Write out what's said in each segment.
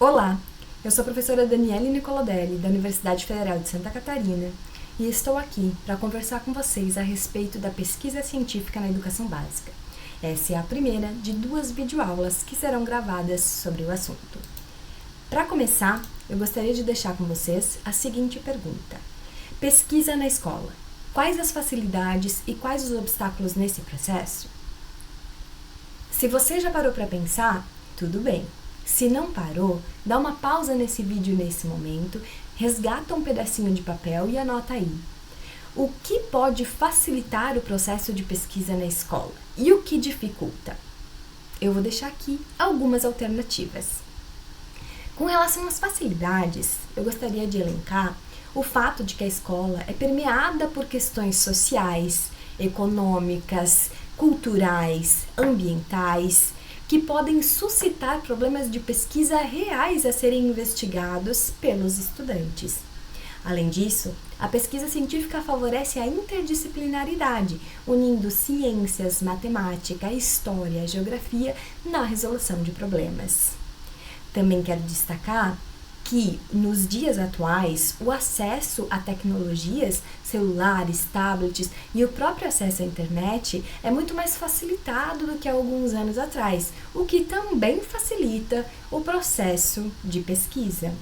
Olá, eu sou a professora Daniele Nicolodelli, da Universidade Federal de Santa Catarina, e estou aqui para conversar com vocês a respeito da pesquisa científica na educação básica. Essa é a primeira de 2 videoaulas que serão gravadas sobre o assunto. Para começar, eu gostaria de deixar com vocês a seguinte pergunta: pesquisa na escola. Quais as facilidades e quais os obstáculos nesse processo? Se você já parou para pensar, tudo bem. Se não parou, dá uma pausa nesse vídeo nesse momento, resgata um pedacinho de papel e anota aí. O que pode facilitar o processo de pesquisa na escola e o que dificulta? Eu vou deixar aqui algumas alternativas. Com relação às facilidades, eu gostaria de elencar o fato de que a escola é permeada por questões sociais, econômicas, culturais, ambientais, que podem suscitar problemas de pesquisa reais a serem investigados pelos estudantes. Além disso, a pesquisa científica favorece a interdisciplinaridade, unindo ciências, matemática, história e geografia na resolução de problemas. Também quero destacar que, nos dias atuais, o acesso a tecnologias, celulares, tablets e o próprio acesso à internet é muito mais facilitado do que há alguns anos atrás, o que também facilita o processo de pesquisa.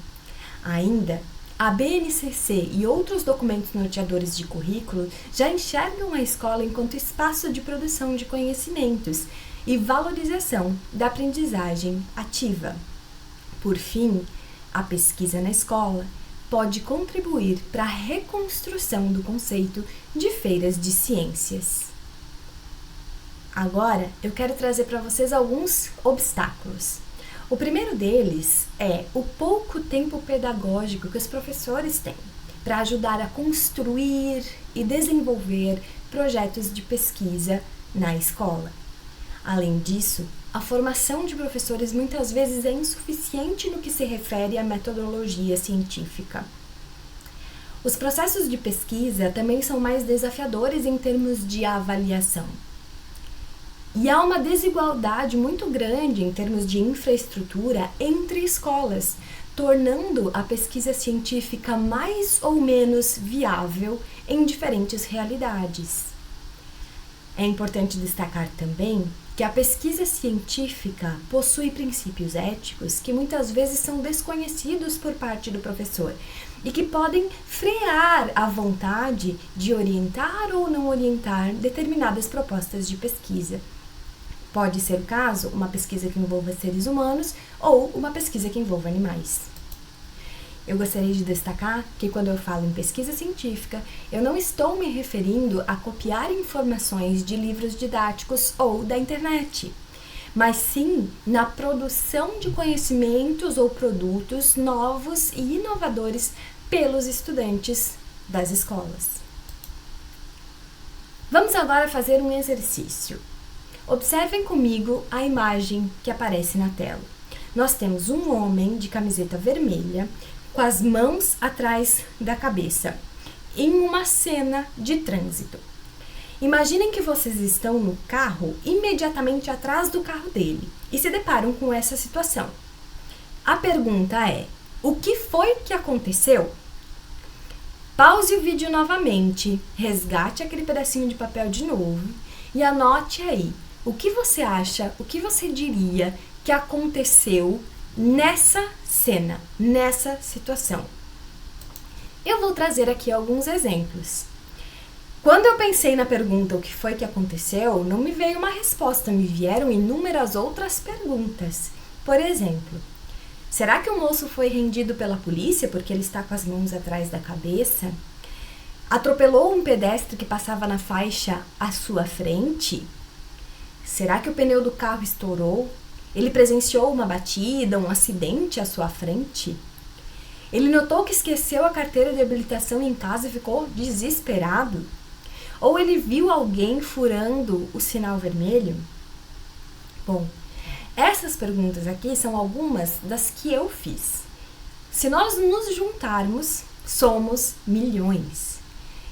Ainda, a BNCC e outros documentos norteadores de currículo já enxergam a escola enquanto espaço de produção de conhecimentos e valorização da aprendizagem ativa. Por fim, a pesquisa na escola pode contribuir para a reconstrução do conceito de feiras de ciências. Agora, eu quero trazer para vocês alguns obstáculos. O primeiro deles é o pouco tempo pedagógico que os professores têm para ajudar a construir e desenvolver projetos de pesquisa na escola. Além disso, a formação de professores muitas vezes é insuficiente no que se refere à metodologia científica. Os processos de pesquisa também são mais desafiadores em termos de avaliação. E há uma desigualdade muito grande em termos de infraestrutura entre escolas, tornando a pesquisa científica mais ou menos viável em diferentes realidades. É importante destacar também que a pesquisa científica possui princípios éticos que muitas vezes são desconhecidos por parte do professor e que podem frear a vontade de orientar ou não orientar determinadas propostas de pesquisa. Pode ser o caso uma pesquisa que envolva seres humanos ou uma pesquisa que envolva animais. Eu gostaria de destacar que quando eu falo em pesquisa científica, eu não estou me referindo a copiar informações de livros didáticos ou da internet, mas sim na produção de conhecimentos ou produtos novos e inovadores pelos estudantes das escolas. Vamos agora fazer um exercício. Observem comigo a imagem que aparece na tela. Nós temos um homem de camiseta vermelha com as mãos atrás da cabeça, em uma cena de trânsito. Imaginem que vocês estão no carro imediatamente atrás do carro dele e se deparam com essa situação. A pergunta é: o que foi que aconteceu? Pause o vídeo novamente, resgate aquele pedacinho de papel de novo e anote aí o que você acha, o que você diria que aconteceu nessa cena, nessa situação. Eu vou trazer aqui alguns exemplos. Quando eu pensei na pergunta o que foi que aconteceu, não me veio uma resposta, me vieram inúmeras outras perguntas. Por exemplo, será que o moço foi rendido pela polícia porque ele está com as mãos atrás da cabeça? Atropelou um pedestre que passava na faixa à sua frente? Será que o pneu do carro estourou? Ele presenciou uma batida, um acidente à sua frente? Ele notou que esqueceu a carteira de habilitação em casa e ficou desesperado? Ou ele viu alguém furando o sinal vermelho? Bom, essas perguntas aqui são algumas das que eu fiz. Se nós nos juntarmos, somos milhões.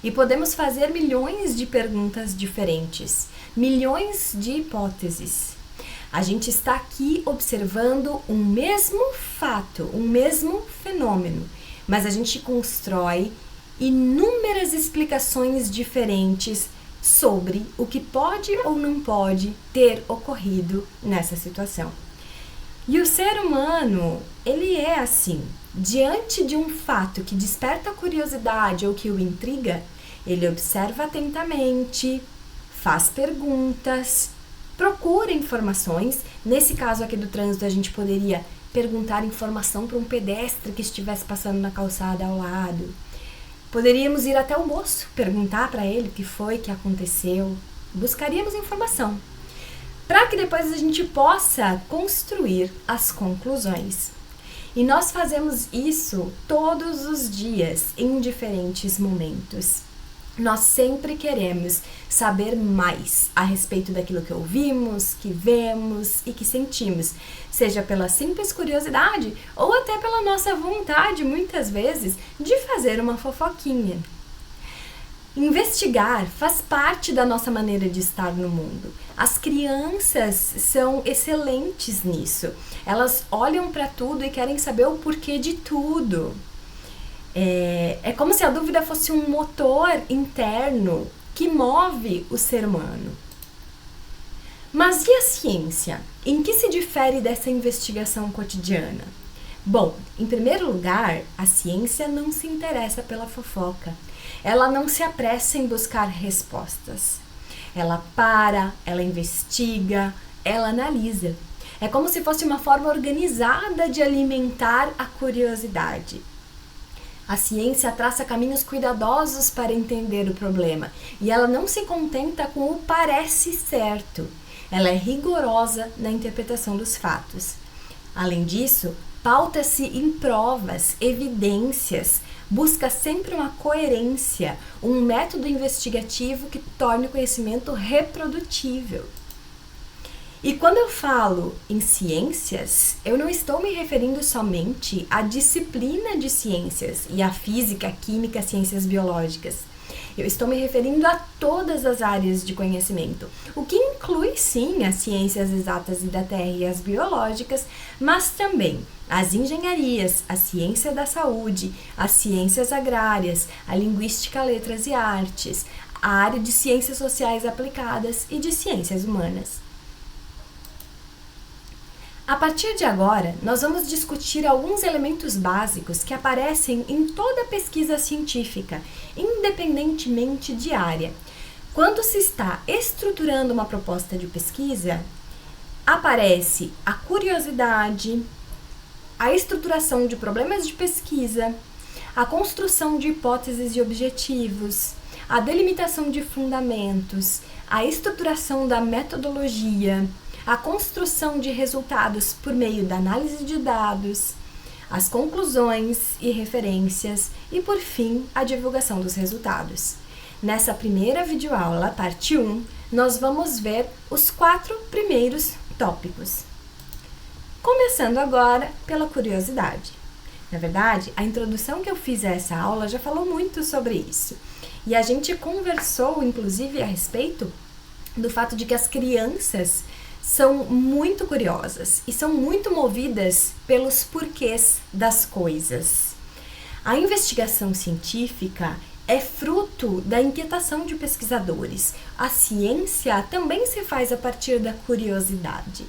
E podemos fazer milhões de perguntas diferentes, milhões de hipóteses. A gente está aqui observando um mesmo fato, um mesmo fenômeno, mas a gente constrói inúmeras explicações diferentes sobre o que pode ou não pode ter ocorrido nessa situação. E o ser humano, ele é assim, diante de um fato que desperta curiosidade ou que o intriga, ele observa atentamente, faz perguntas, procura informações. Nesse caso aqui do trânsito, a gente poderia perguntar informação para um pedestre que estivesse passando na calçada ao lado. Poderíamos ir até o moço, perguntar para ele o que foi que aconteceu. Buscaríamos informação, para que depois a gente possa construir as conclusões. E nós fazemos isso todos os dias, em diferentes momentos. Nós sempre queremos saber mais a respeito daquilo que ouvimos, que vemos e que sentimos, seja pela simples curiosidade ou até pela nossa vontade, muitas vezes, de fazer uma fofoquinha. Investigar faz parte da nossa maneira de estar no mundo. As crianças são excelentes nisso. Elas olham para tudo e querem saber o porquê de tudo. É como se a dúvida fosse um motor interno que move o ser humano. Mas e a ciência? Em que se difere dessa investigação cotidiana? Bom, em primeiro lugar, a ciência não se interessa pela fofoca. Ela não se apressa em buscar respostas. Ela para, ela investiga, ela analisa. É como se fosse uma forma organizada de alimentar a curiosidade. A ciência traça caminhos cuidadosos para entender o problema e ela não se contenta com o parece certo. Ela é rigorosa na interpretação dos fatos. Além disso, pauta-se em provas, evidências, busca sempre uma coerência, um método investigativo que torne o conhecimento reprodutível. E quando eu falo em ciências, eu não estou me referindo somente à disciplina de ciências e à física, química, ciências biológicas. Eu estou me referindo a todas as áreas de conhecimento, o que inclui sim as ciências exatas e da Terra e as biológicas, mas também as engenharias, a ciência da saúde, as ciências agrárias, a linguística, letras e artes, a área de ciências sociais aplicadas e de ciências humanas. A partir de agora, nós vamos discutir alguns elementos básicos que aparecem em toda pesquisa científica, independentemente de área. Quando se está estruturando uma proposta de pesquisa, aparece a curiosidade, a estruturação de problemas de pesquisa, a construção de hipóteses e objetivos, a delimitação de fundamentos, a estruturação da metodologia, a construção de resultados por meio da análise de dados, as conclusões e referências e, por fim, a divulgação dos resultados. Nessa primeira videoaula, parte 1, nós vamos ver os 4 primeiros tópicos. Começando agora pela curiosidade. Na verdade, a introdução que eu fiz a essa aula já falou muito sobre isso. E a gente conversou, inclusive, a respeito do fato de que as crianças são muito curiosas e são muito movidas pelos porquês das coisas. A investigação científica é fruto da inquietação de pesquisadores. A ciência também se faz a partir da curiosidade.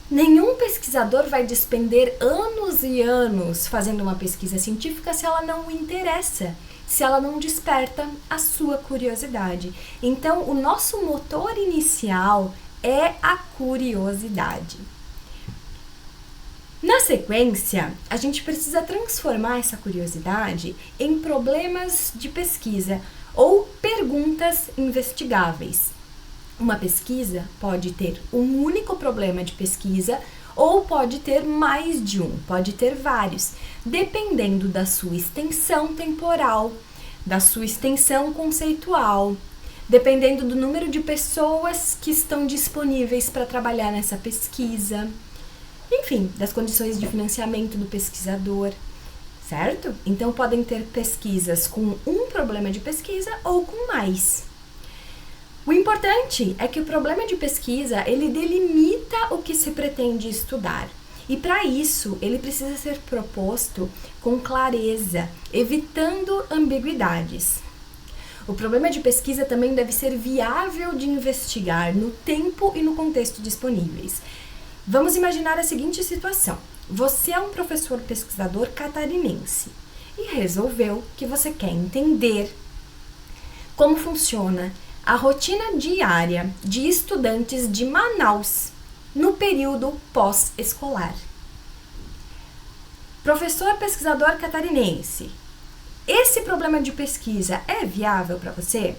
Nenhum pesquisador vai despender anos e anos fazendo uma pesquisa científica se ela não o interessa, se ela não desperta a sua curiosidade. Então, o nosso motor inicial é a curiosidade. Na sequência, a gente precisa transformar essa curiosidade em problemas de pesquisa ou perguntas investigáveis. Uma pesquisa pode ter um único problema de pesquisa ou pode ter mais de um, pode ter vários, dependendo da sua extensão temporal, da sua extensão conceitual, dependendo do número de pessoas que estão disponíveis para trabalhar nessa pesquisa, enfim, das condições de financiamento do pesquisador, certo? Então, podem ter pesquisas com um problema de pesquisa ou com mais. O importante é que o problema de pesquisa, ele delimita o que se pretende estudar. E para isso, ele precisa ser proposto com clareza, evitando ambiguidades. O problema de pesquisa também deve ser viável de investigar no tempo e no contexto disponíveis. Vamos imaginar a seguinte situação. Você é um professor pesquisador catarinense e resolveu que você quer entender como funciona a rotina diária de estudantes de Manaus no período pós-escolar. Professor pesquisador catarinense, esse problema de pesquisa é viável para você?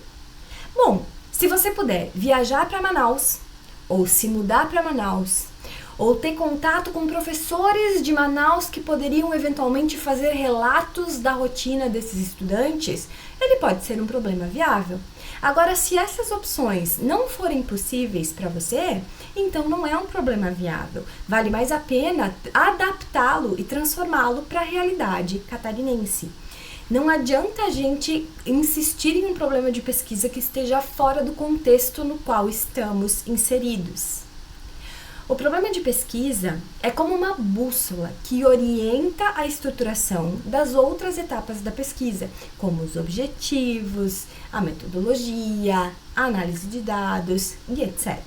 Bom, se você puder viajar para Manaus, ou se mudar para Manaus, ou ter contato com professores de Manaus que poderiam eventualmente fazer relatos da rotina desses estudantes, ele pode ser um problema viável. Agora, se essas opções não forem possíveis para você, então não é um problema viável. Vale mais a pena adaptá-lo e transformá-lo para a realidade catarinense. Não adianta a gente insistir em um problema de pesquisa que esteja fora do contexto no qual estamos inseridos. O problema de pesquisa é como uma bússola que orienta a estruturação das outras etapas da pesquisa, como os objetivos, a metodologia, a análise de dados e etc.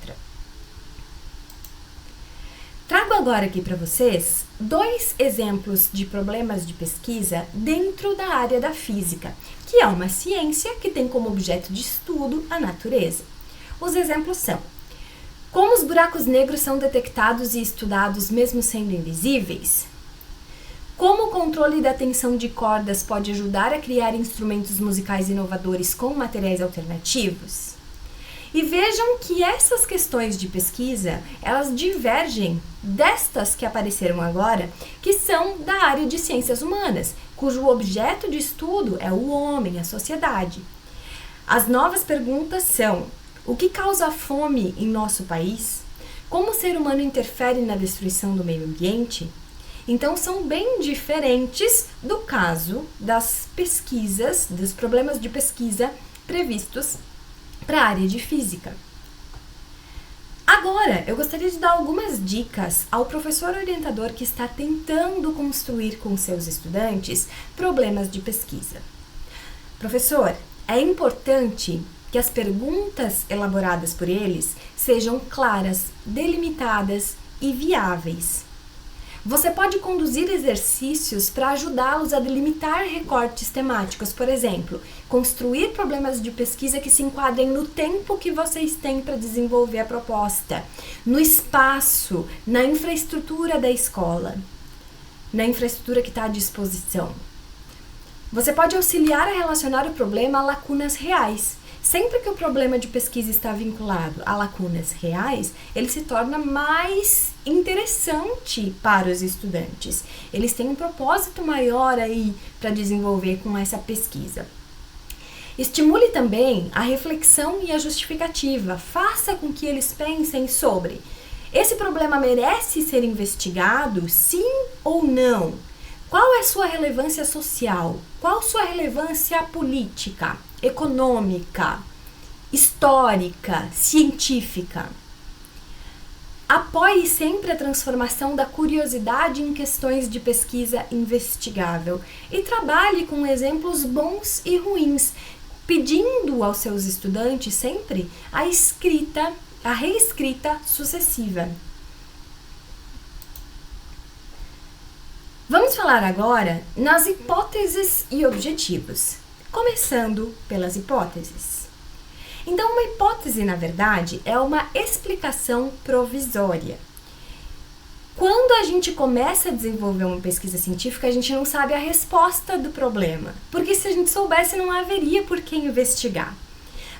Trago agora aqui para vocês 2 exemplos de problemas de pesquisa dentro da área da física, que é uma ciência que tem como objeto de estudo a natureza. Os exemplos são: como os buracos negros são detectados e estudados mesmo sendo invisíveis? Como o controle da tensão de cordas pode ajudar a criar instrumentos musicais inovadores com materiais alternativos? E vejam que essas questões de pesquisa, elas divergem destas que apareceram agora, que são da área de ciências humanas, cujo objeto de estudo é o homem, a sociedade. As novas perguntas são: o que causa fome em nosso país? Como o ser humano interfere na destruição do meio ambiente? Então, são bem diferentes do caso das pesquisas, dos problemas de pesquisa previstos para a área de física. Agora, eu gostaria de dar algumas dicas ao professor orientador que está tentando construir com seus estudantes problemas de pesquisa. Professor, é importante que as perguntas elaboradas por eles sejam claras, delimitadas e viáveis. Você pode conduzir exercícios para ajudá-los a delimitar recortes temáticos, por exemplo, construir problemas de pesquisa que se enquadrem no tempo que vocês têm para desenvolver a proposta, no espaço, na infraestrutura da escola, na infraestrutura que está à disposição. Você pode auxiliar a relacionar o problema a lacunas reais. Sempre que o problema de pesquisa está vinculado a lacunas reais, ele se torna mais interessante para os estudantes. Eles têm um propósito maior aí para desenvolver com essa pesquisa. Estimule também a reflexão e a justificativa. Faça com que eles pensem sobre: esse problema merece ser investigado, sim ou não? Qual é sua relevância social? Qual sua relevância política, econômica, histórica, científica? Apoie sempre a transformação da curiosidade em questões de pesquisa investigável e trabalhe com exemplos bons e ruins, pedindo aos seus estudantes sempre a reescrita sucessiva. Vamos falar agora nas hipóteses e objetivos, começando pelas hipóteses. Então, uma hipótese, na verdade, é uma explicação provisória. Quando a gente começa a desenvolver uma pesquisa científica, a gente não sabe a resposta do problema, porque se a gente soubesse, não haveria por que investigar.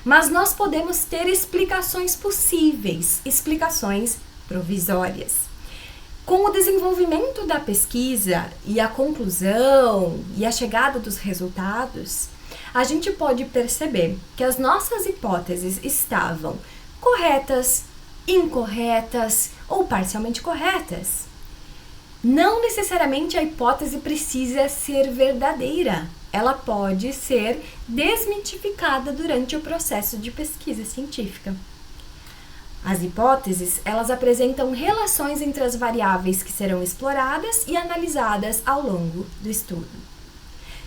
Mas nós podemos ter explicações possíveis, explicações provisórias. Com o desenvolvimento da pesquisa e a conclusão e a chegada dos resultados, a gente pode perceber que as nossas hipóteses estavam corretas, incorretas ou parcialmente corretas. Não necessariamente a hipótese precisa ser verdadeira. Ela pode ser desmitificada durante o processo de pesquisa científica. As hipóteses, elas apresentam relações entre as variáveis que serão exploradas e analisadas ao longo do estudo.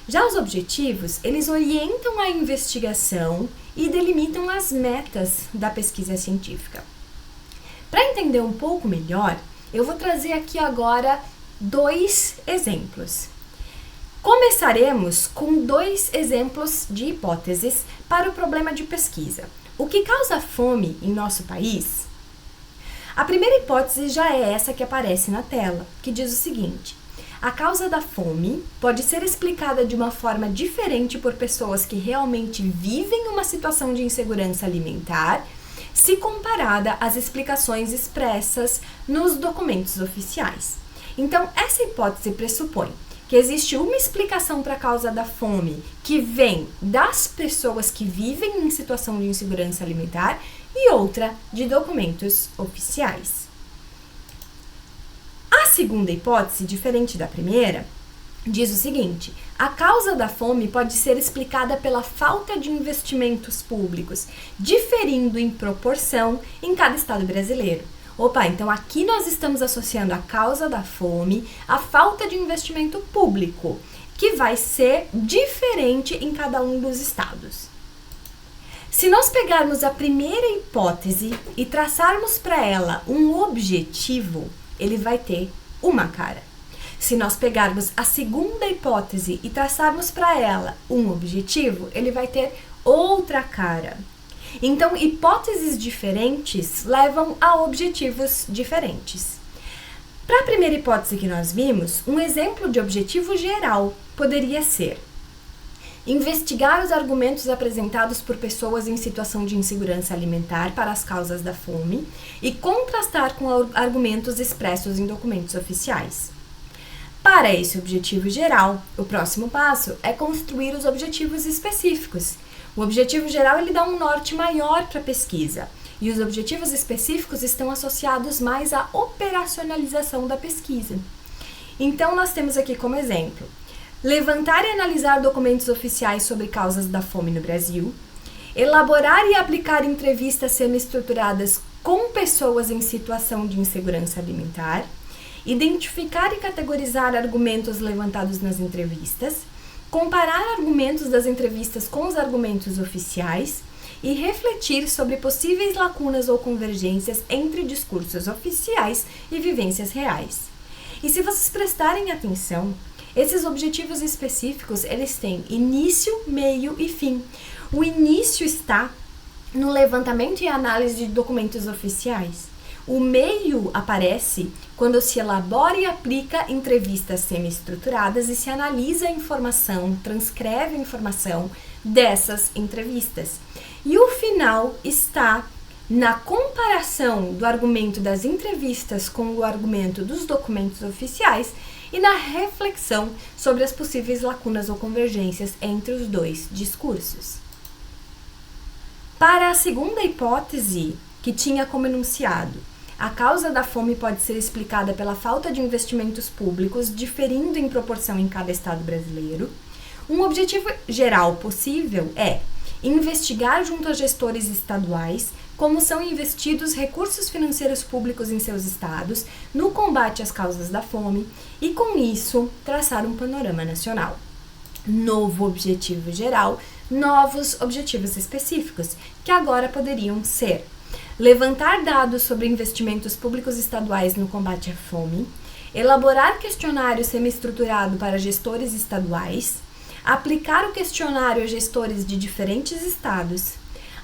Já os objetivos, eles orientam a investigação e delimitam as metas da pesquisa científica. Para entender um pouco melhor, eu vou trazer aqui agora 2 exemplos. Começaremos com 2 exemplos de hipóteses para o problema de pesquisa. O que causa fome em nosso país? A primeira hipótese já é essa que aparece na tela, que diz o seguinte: a causa da fome pode ser explicada de uma forma diferente por pessoas que realmente vivem uma situação de insegurança alimentar, se comparada às explicações expressas nos documentos oficiais. Então, essa hipótese pressupõe que existe uma explicação para a causa da fome que vem das pessoas que vivem em situação de insegurança alimentar e outra de documentos oficiais. A segunda hipótese, diferente da primeira, diz o seguinte: a causa da fome pode ser explicada pela falta de investimentos públicos, diferindo em proporção em cada estado brasileiro. Opa, então aqui nós estamos associando a causa da fome à falta de investimento público, que vai ser diferente em cada um dos estados. Se nós pegarmos a primeira hipótese e traçarmos para ela um objetivo, ele vai ter uma cara. Se nós pegarmos a segunda hipótese e traçarmos para ela um objetivo, ele vai ter outra cara. Então, hipóteses diferentes levam a objetivos diferentes. Para a primeira hipótese que nós vimos, um exemplo de objetivo geral poderia ser investigar os argumentos apresentados por pessoas em situação de insegurança alimentar para as causas da fome e contrastar com argumentos expressos em documentos oficiais. Para esse objetivo geral, o próximo passo é construir os objetivos específicos. O objetivo geral ele dá um norte maior para a pesquisa e os objetivos específicos estão associados mais à operacionalização da pesquisa. Então, nós temos aqui como exemplo: levantar e analisar documentos oficiais sobre causas da fome no Brasil, elaborar e aplicar entrevistas semi-estruturadas com pessoas em situação de insegurança alimentar, identificar e categorizar argumentos levantados nas entrevistas, comparar argumentos das entrevistas com os argumentos oficiais e refletir sobre possíveis lacunas ou convergências entre discursos oficiais e vivências reais. E se vocês prestarem atenção, esses objetivos específicos, eles têm início, meio e fim. O início está no levantamento e análise de documentos oficiais. O meio aparece quando se elabora e aplica entrevistas semi-estruturadas e se analisa a informação, transcreve a informação dessas entrevistas. E o final está na comparação do argumento das entrevistas com o argumento dos documentos oficiais e na reflexão sobre as possíveis lacunas ou convergências entre os dois discursos. Para a segunda hipótese, que tinha como enunciado: a causa da fome pode ser explicada pela falta de investimentos públicos, diferindo em proporção em cada estado brasileiro, um objetivo geral possível é investigar junto a gestores estaduais como são investidos recursos financeiros públicos em seus estados no combate às causas da fome e, com isso, traçar um panorama nacional. Novo objetivo geral, novos objetivos específicos, que agora poderiam ser: levantar dados sobre investimentos públicos estaduais no combate à fome, elaborar questionário semi-estruturado para gestores estaduais, aplicar o questionário a gestores de diferentes estados,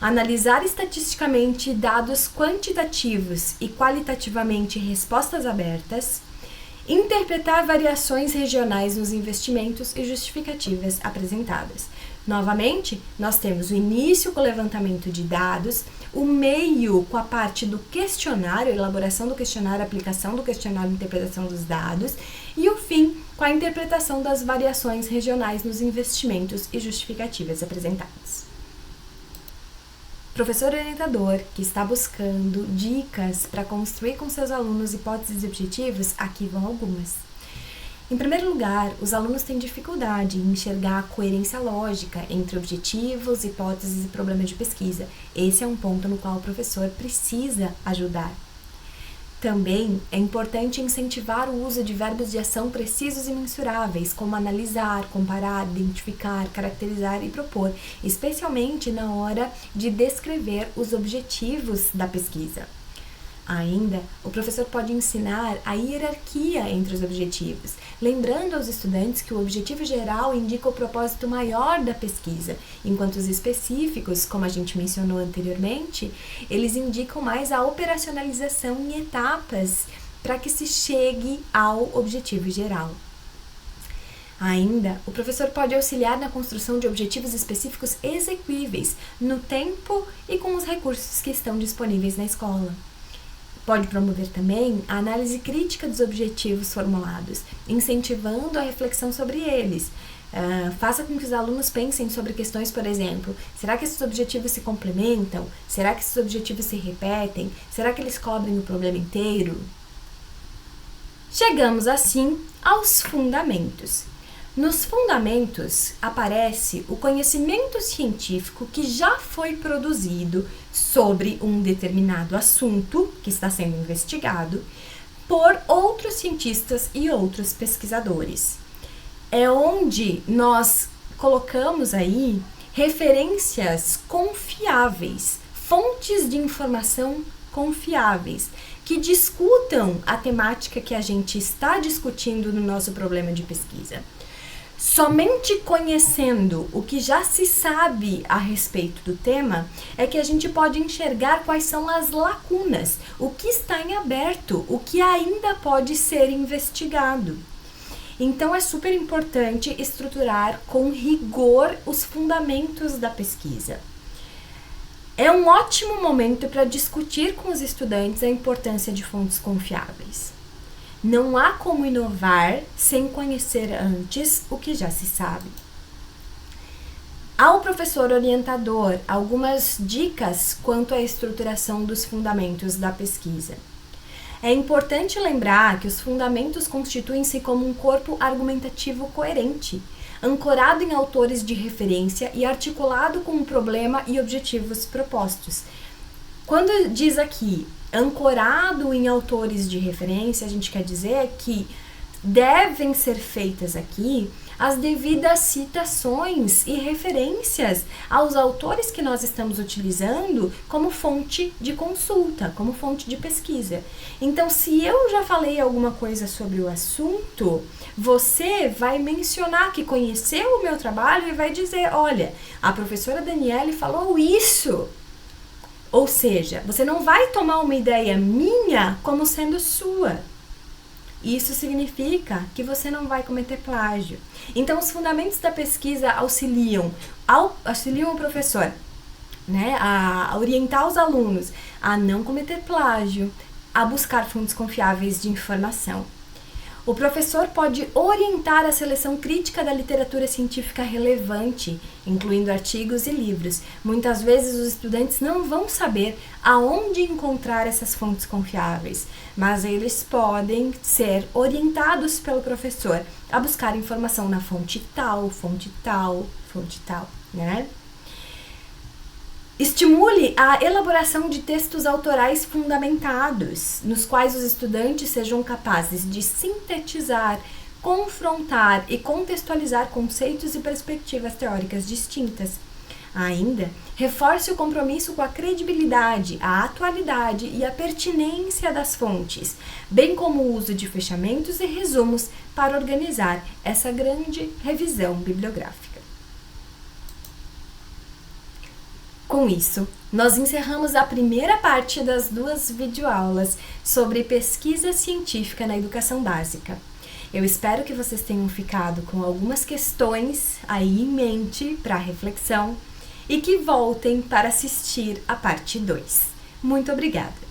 analisar estatisticamente dados quantitativos e qualitativamente respostas abertas, interpretar variações regionais nos investimentos e justificativas apresentadas. Novamente, nós temos o início com o levantamento de dados, o meio com a parte do questionário, elaboração do questionário, aplicação do questionário, interpretação dos dados, e o fim com a interpretação das variações regionais nos investimentos e justificativas apresentadas. Professor orientador que está buscando dicas para construir com seus alunos hipóteses e objetivos, aqui vão algumas. Em primeiro lugar, os alunos têm dificuldade em enxergar a coerência lógica entre objetivos, hipóteses e problema de pesquisa. Esse é um ponto no qual o professor precisa ajudar. Também é importante incentivar o uso de verbos de ação precisos e mensuráveis, como analisar, comparar, identificar, caracterizar e propor, especialmente na hora de descrever os objetivos da pesquisa. Ainda, o professor pode ensinar a hierarquia entre os objetivos, lembrando aos estudantes que o objetivo geral indica o propósito maior da pesquisa, enquanto os específicos, como a gente mencionou anteriormente, eles indicam mais a operacionalização em etapas para que se chegue ao objetivo geral. Ainda, o professor pode auxiliar na construção de objetivos específicos exequíveis no tempo e com os recursos que estão disponíveis na escola. Pode promover também a análise crítica dos objetivos formulados, incentivando a reflexão sobre eles. Faça com que os alunos pensem sobre questões, por exemplo, será que esses objetivos se complementam? Será que esses objetivos se repetem? Será que eles cobrem o problema inteiro? Chegamos assim aos fundamentos. Nos fundamentos aparece o conhecimento científico que já foi produzido sobre um determinado assunto que está sendo investigado por outros cientistas e outros pesquisadores. É onde nós colocamos aí referências confiáveis, fontes de informação confiáveis, que discutam a temática que a gente está discutindo no nosso problema de pesquisa. Somente conhecendo o que já se sabe a respeito do tema é que a gente pode enxergar quais são as lacunas, o que está em aberto, o que ainda pode ser investigado. Então é super importante estruturar com rigor os fundamentos da pesquisa. É um ótimo momento para discutir com os estudantes a importância de fontes confiáveis. Não há como inovar sem conhecer antes o que já se sabe. Ao professor orientador, algumas dicas quanto à estruturação dos fundamentos da pesquisa. É importante lembrar que os fundamentos constituem-se como um corpo argumentativo coerente, ancorado em autores de referência e articulado com o problema e objetivos propostos. Quando diz aqui ancorado em autores de referência, a gente quer dizer que devem ser feitas aqui as devidas citações e referências aos autores que nós estamos utilizando como fonte de consulta, como fonte de pesquisa. Então, se eu já falei alguma coisa sobre o assunto, você vai mencionar que conheceu o meu trabalho e vai dizer, olha, a professora Daniele falou isso. Ou seja, você não vai tomar uma ideia minha como sendo sua. Isso significa que você não vai cometer plágio. Então, os fundamentos da pesquisa auxiliam o professor, né, a orientar os alunos a não cometer plágio, a buscar fontes confiáveis de informação. O professor pode orientar a seleção crítica da literatura científica relevante, incluindo artigos e livros. Muitas vezes os estudantes não vão saber aonde encontrar essas fontes confiáveis, mas eles podem ser orientados pelo professor a buscar informação na fonte tal, né? Estimule a elaboração de textos autorais fundamentados, nos quais os estudantes sejam capazes de sintetizar, confrontar e contextualizar conceitos e perspectivas teóricas distintas. Ainda, reforce o compromisso com a credibilidade, a atualidade e a pertinência das fontes, bem como o uso de fechamentos e resumos para organizar essa grande revisão bibliográfica. Com isso, nós encerramos a primeira parte das 2 videoaulas sobre pesquisa científica na educação básica. Eu espero que vocês tenham ficado com algumas questões aí em mente para reflexão e que voltem para assistir a parte 2. Muito obrigada!